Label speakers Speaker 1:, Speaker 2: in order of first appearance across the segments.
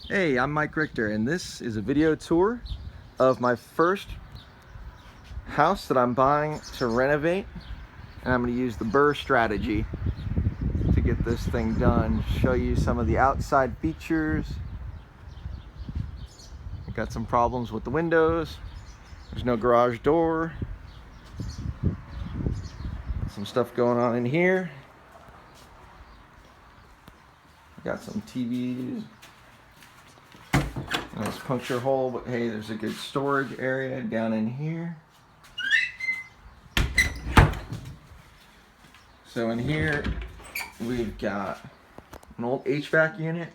Speaker 1: Hey, I'm Mike Richter, and this is a video tour of my first house that I'm buying to renovate. And I'm going to use the BRRRR strategy to get this thing done. Show you some of the outside features. I've got some problems with the windows. There's no garage door. Some stuff going on in here. Got some TVs. Nice puncture hole, but hey, there's a good storage area down in here. So in here, we've got an old HVAC unit.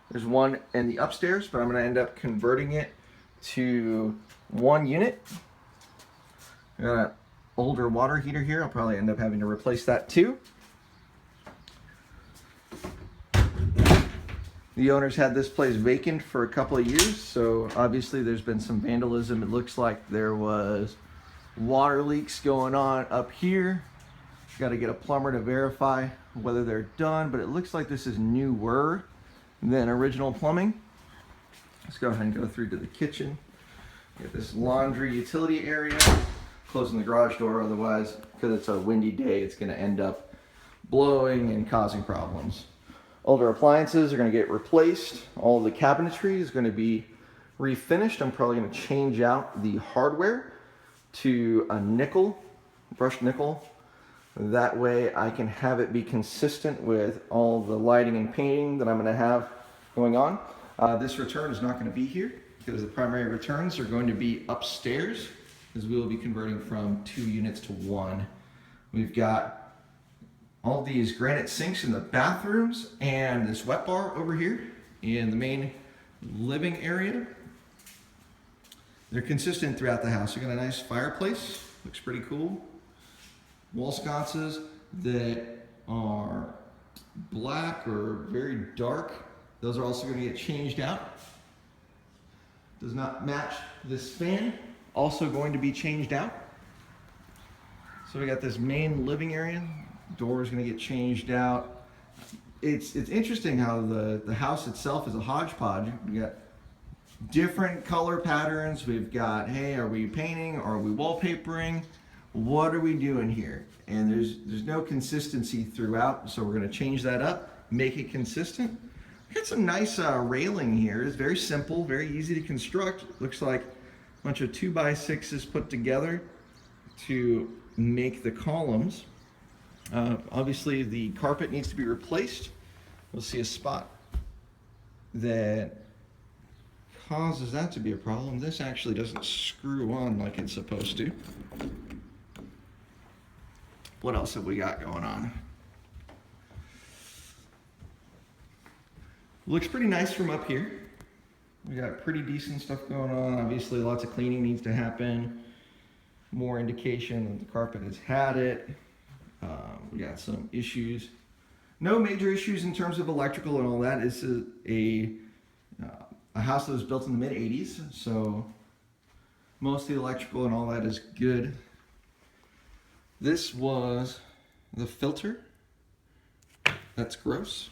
Speaker 1: There's one in the upstairs, but I'm gonna end up converting it to one unit. Got an older water heater here. I'll probably end up having to replace that too. The owners had this place vacant for a couple of years, so obviously there's been some vandalism. It looks like there was water leaks going on up here. Got to get a plumber to verify whether they're done, but it looks like this is newer than original plumbing. Let's go ahead and go through to the kitchen. Get this laundry utility area. Closing the garage door, otherwise, because it's a windy day, it's going to end up blowing and causing problems. Older appliances are going to get replaced. All of the cabinetry is going to be refinished. I'm probably going to change out the hardware to a nickel, brushed nickel. That way I can have it be consistent with all the lighting and painting that I'm going to have going on. This return is not going to be here because the primary returns are going to be upstairs, as we will be converting from 2 units to 1. We've got all these granite sinks in the bathrooms and this wet bar over here in the main living area. They're consistent throughout the house. We got a nice fireplace, looks pretty cool. Wall sconces that are black or very dark. Those are also going to get changed out. Does not match this fan. Also going to be changed out. So we got this main living area. Door is going to get changed out. It's interesting how the house itself is a hodgepodge. We got different color patterns. We've got, hey, are we painting? Are we wallpapering? What are we doing here? And there's no consistency throughout, so we're going to change that up, make it consistent. We got some nice railing here. It's very simple, very easy to construct. Looks like a bunch of 2x6s put together to make the columns. Obviously the carpet needs to be replaced. We'll see a spot that causes that to be a problem. This actually doesn't screw on like it's supposed to. What else have we got going on? Looks pretty nice from up here. We got pretty decent stuff going on. Obviously lots of cleaning needs to happen. More indication that the carpet has had it. We got some issues. No major issues in terms of electrical and all that. This is a house that was built in the mid-80s, so most of the electrical and all that is good. This was the filter. That's gross.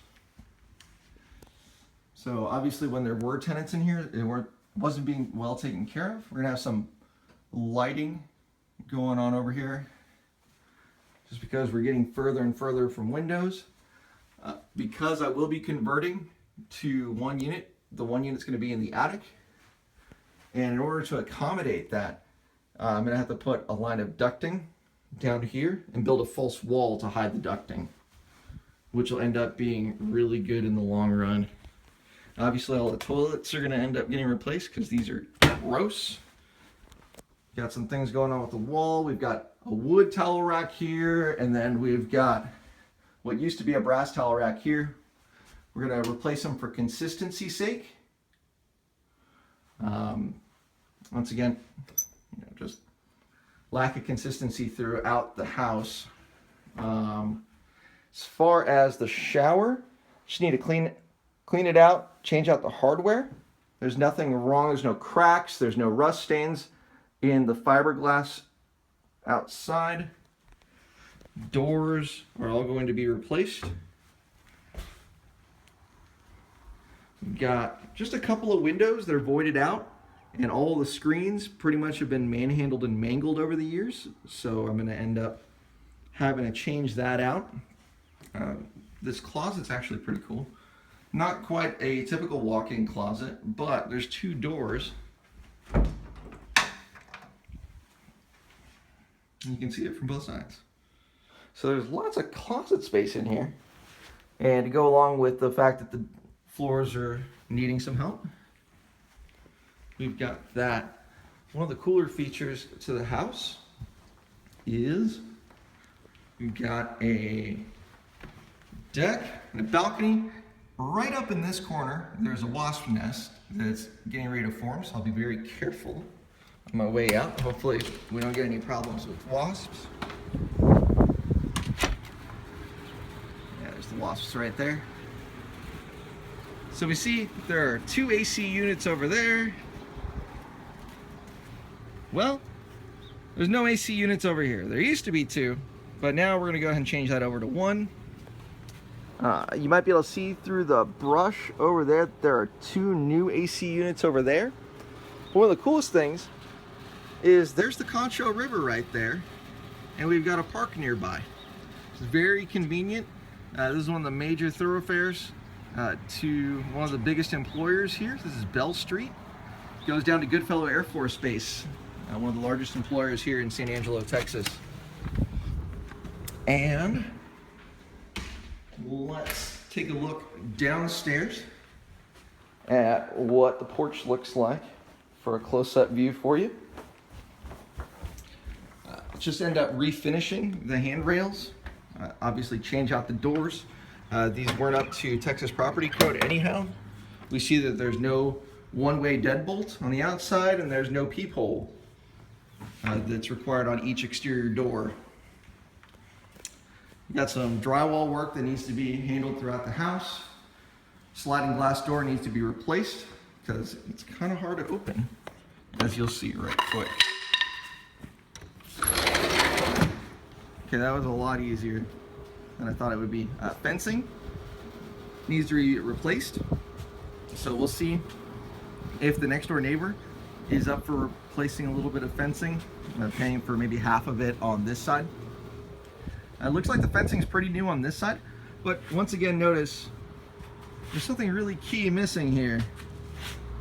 Speaker 1: So obviously when there were tenants in here, it wasn't being well taken care of. We're gonna have some lighting going on over here, just because we're getting further and further from windows. Because I will be converting to 1 unit, the 1 unit's going to be in the attic. And in order to accommodate that, I'm going to have to put a line of ducting down here and build a false wall to hide the ducting, which will end up being really good in the long run. Obviously all the toilets are going to end up getting replaced because these are gross. Got some things going on with the wall. We've got a wood towel rack here, and then we've got what used to be a brass towel rack here. We're going to replace them for consistency's sake. Once again, just lack of consistency throughout the house. As far as the shower, just need to clean it out, change out the hardware. There's nothing wrong. There's no cracks. There's no rust stains in the fiberglass outside. Doors are all going to be replaced. We've got just a couple of windows that are voided out, and all the screens pretty much have been manhandled and mangled over the years. So I'm going to end up having to change that out. This closet's actually pretty cool. Not quite a typical walk-in closet, but there's two doors. You can see it from both sides. So there's lots of closet space in here. And to go along with the fact that the floors are needing some help, we've got that. One of the cooler features to the house is we've got a deck and a balcony. Right up in this corner, there's a wasp nest that's getting ready to form, so I'll be very careful on my way out. Hopefully we don't get any problems with wasps. Yeah, there's the wasps right there. So we see there are two AC units over there. Well, there's no AC units over here. There used to be two, but now we're gonna go ahead and change that over to one. You might be able to see through the brush over there. There are two new AC units over there. One of the coolest things is there's the Concho River right there, and we've got a park nearby. It's very convenient. This is one of the major thoroughfares to one of the biggest employers here. This is Bell Street. It goes down to Goodfellow Air Force Base, one of the largest employers here in San Angelo, Texas. And let's take a look downstairs at what the porch looks like for a close-up view for you. Just end up refinishing the handrails. Obviously change out the doors. These weren't up to Texas property code anyhow. We see that there's no one-way deadbolt on the outside, and there's no peephole that's required on each exterior door. We've got some drywall work that needs to be handled throughout the house. Sliding glass door needs to be replaced because it's kind of hard to open, as you'll see right quick. Okay, that was a lot easier than I thought it would be. Fencing needs to be replaced. So we'll see if the next door neighbor is up for replacing a little bit of fencing. I'm paying for maybe half of it on this side. It looks like the fencing is pretty new on this side, but once again, notice there's something really key missing here.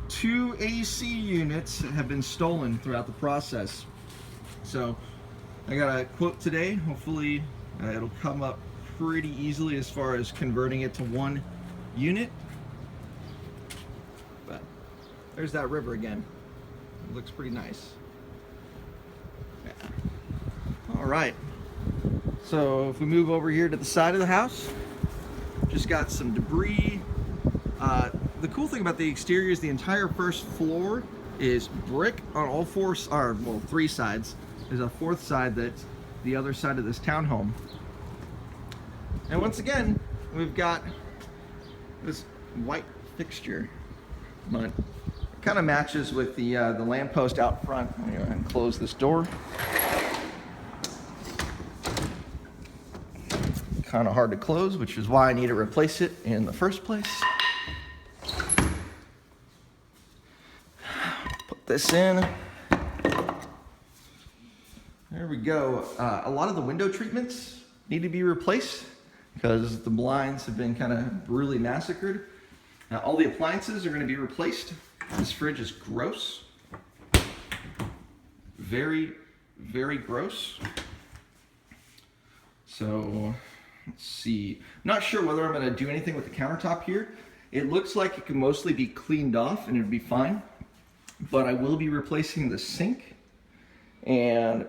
Speaker 1: Two AC units have been stolen throughout the process. So I got a quote today. Hopefully it'll come up pretty easily as far as converting it to one unit. But there's that river again. It looks pretty nice. Yeah. All right. So if we move over here to the side of the house, just got some debris. The cool thing about the exterior is the entire first floor is brick on all four, or well, three sides. There's a fourth side that's the other side of this townhome. And once again, we've got this white fixture, but it kind of matches with the lamppost out front. I'm gonna go ahead and close this door. Kind of hard to close, which is why I need to replace it in the first place. Put this in. There we go. A lot of the window treatments need to be replaced because the blinds have been kind of brutally massacred. All the appliances are going to be replaced. This fridge is gross. Very, very gross. So let's see. Not sure whether I'm going to do anything with the countertop here. It looks like it can mostly be cleaned off and it'd be fine. But I will be replacing the sink and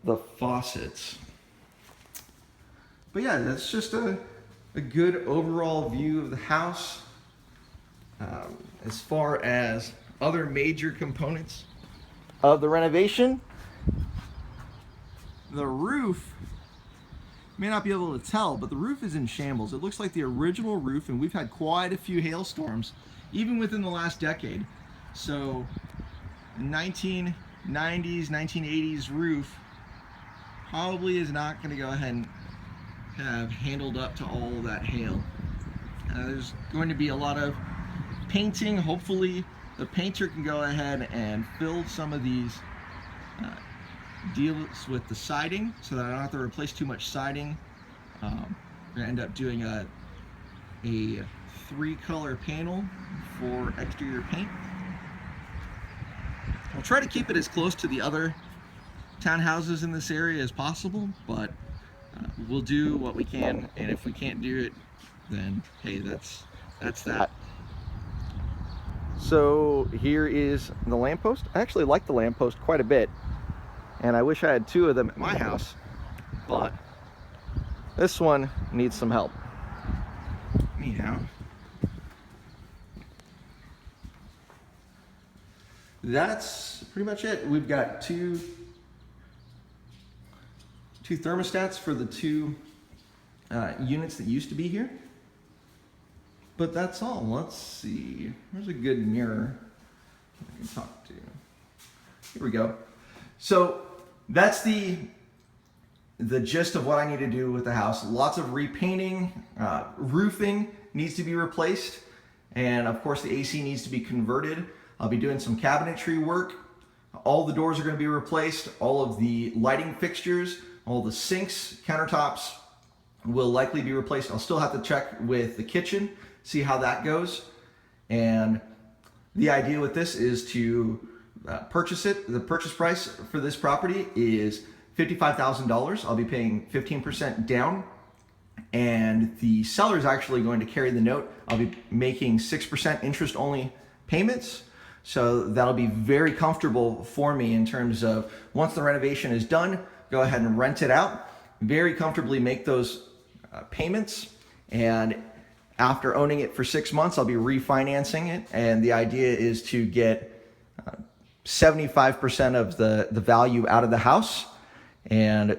Speaker 1: the faucets. But yeah, that's just a good overall view of the house. As far as other major components of the renovation, the roof, may not be able to tell, but the roof is in shambles. It looks like the original roof, and we've had quite a few hailstorms, even within the last decade. So 1990s, 1980s roof probably is not going to go ahead and have handled up to all of that hail. There's going to be a lot of painting. Hopefully the painter can go ahead and fill some of these deals with the siding so that I don't have to replace too much siding. We're gonna end up doing a 3-color panel for exterior paint. I'll try to keep it as close to the other townhouses in this area as possible, but we'll do what we can, and if we can't do it, then hey, that's that. So here is the lamppost. I actually like the lamppost quite a bit, and I wish I had 2 of them at my house, but this one needs some help. Anyhow, that's pretty much it. We've got two thermostats for the 2 units that used to be here. But that's all. Let's see. There's a good mirror I can talk to. Here we go. So that's the gist of what I need to do with the house. Lots of repainting, roofing needs to be replaced, and of course the AC needs to be converted. I'll be doing some cabinetry work. All the doors are going to be replaced. All of the lighting fixtures, all the sinks, countertops will likely be replaced. I'll still have to check with the kitchen, see how that goes. And the idea with this is to purchase it. The purchase price for this property is $55,000. I'll be paying 15% down, and the seller is actually going to carry the note. I'll be making 6% interest only payments. So that'll be very comfortable for me in terms of once the renovation is done, go ahead and rent it out, very comfortably make those payments. And after owning it for 6 months, I'll be refinancing it. And the idea is to get 75% of the value out of the house. And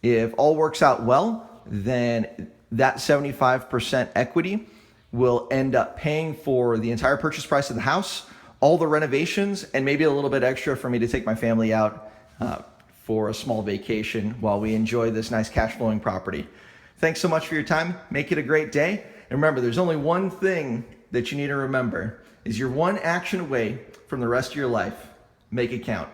Speaker 1: if all works out well, then that 75% equity will end up paying for the entire purchase price of the house, all the renovations, and maybe a little bit extra for me to take my family out for a small vacation while we enjoy this nice cash flowing property. Thanks so much for your time. Make it a great day. And remember, there's only one thing that you need to remember is you're one action away from the rest of your life. Make it count.